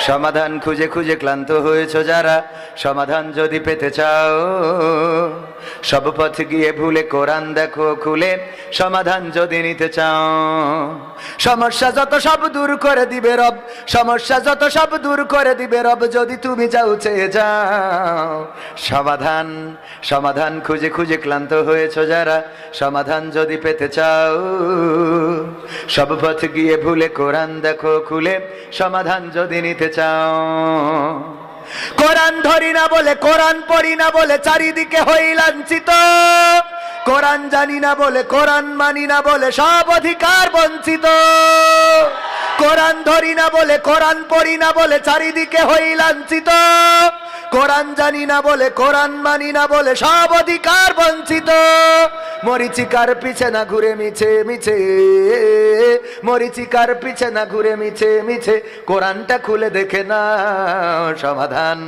সমাধান খুঁজে খুঁজে ক্লান্ত হয়েছো যারা, সমাধান যদি পেতে চাও, সব পথ গিয়ে ভুলে কোরআন দেখো খুলে, সমাধান যদি নিতে চাও। সমস্যা যত সব দূর করে দিবে রব, সমস্যা যত সব দূর করে দিবে রব, যদি তুমি যাও চেয়ে যাও। সমাধান সমাধান খুঁজে খুঁজে ক্লান্ত হয়েছো যারা, সমাধান যদি পেতে চাও, সব পথ গিয়ে ভুলে কোরআন দেখো খুলে, সমাধান যদি নিতে চাও। কোরআন ধরি না বলে, কোরআন পড়ি না বলে চারিদিকে হই লাঞ্ছিত, কোরআন জানি না বলে, কোরআন মানি না বলে সব অধিকার বঞ্চিত। কোরআন ধরি না বলে, কোরআন পড়ি না বলে চারিদিকে হই লাঞ্ছিত, কোরআন জানি না বলে, কোরআন মানি না বলে সব অধিকার বঞ্চিত। মরিচিকার পিছে না ঘুরে মিছে মিছে, মরিচিকার পিছে না ঘুরে মিছে মিছে, কোরআনটা খুলে দেখে না। সমাধান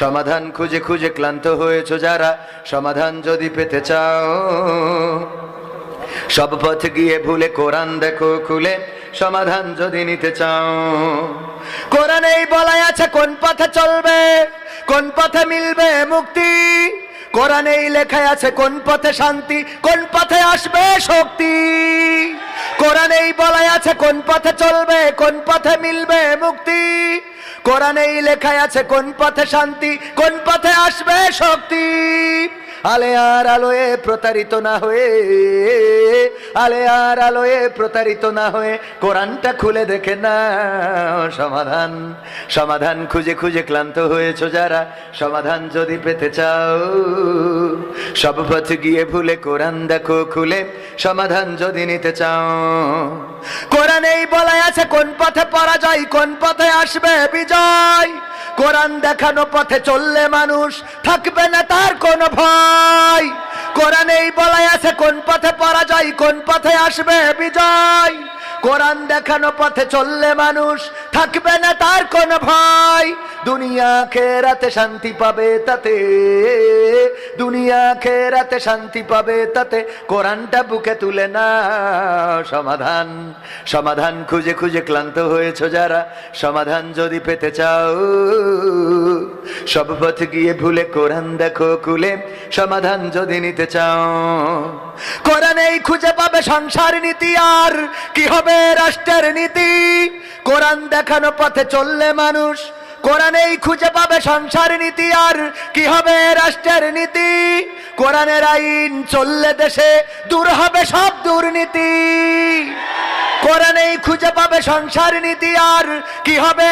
সমাধান খুঁজে খুঁজে ক্লান্ত হয়েছো যারা, সমাধান যদি পেতে চাও, সব পথ গিয়ে ভুলে কোরআন দেখো খুলে, সমাধান যদি নিতে চাও। কোরআনেই বলাই আছে কোন পথে চলবে, কোন পথে মিলবে মুক্তি, কোরআনেই লেখা আছে কোন পথে শান্তি, কোন পথে আসবে শক্তি। কোরআনেই বলাই আছে কোন পথে চলবে, কোন পথে মিলবে মুক্তি, কোরআনেই লেখা আছে কোন পথে শান্তি, কোন পথে আসবে শক্তি। আলে আর আলোয়ে প্রতারিত না হয়ে, আলে আর আলোয়ে প্রতারিত না হয়ে, কোরআনটা খুলে দেখে না। সমাধান সমাধান খুঁজে খুঁজে ক্লান্ত হয়েছো যারা, সমাধান যদি পেতে চাও, সব পথ গিয়ে ভুলে কোরআন দেখো খুলে, সমাধান যদি নিতে চাও। কোরআনেই বলাই আছে কোন পথে পরাজয়, কোন পথে আসবে বিজয়, কোরআন দেখানো পথে চললে মানুষ থাকবে না তার কোনো ভয়। কোরআনেই বলাই আছে কোন পথে পরাজয়, কোন পথে আসবে বিজয়, কোরআন দেখানো পথে চললে মানুষ থাকবে না তার কোনো ভয়। দুনিয়া আখিরাতে শান্তি পাবে তাতে, দুনিয়া আখিরাতে শান্তি পাবে তাতে, কোরআনটা বুকে তুলে না। সমাধান সমাধান খুঁজে খুঁজে ক্লান্ত হয়েছো যারা, সমাধান যদি পেতে চাও, সব পথ গিয়ে ভুলে কোরআন দেখো খুলে, সমাধান যদি নিতে চাও। কোরআনেই খুঁজে পাবে সংসার নীতি, আর কি হবে রাষ্ট্রের নীতি, কোরআন দেখানো পথে চললে মানুষ, কোরআনেই খুঁজে পাবে সংসার নীতি, আর কি হবে রাষ্ট্রের নীতি, কোরআনের আইন চললে দেশে দূর হবে সব দুর্নীতি। কোরআনেই খুঁজে পাবে সংসার নীতি, আর কি হবে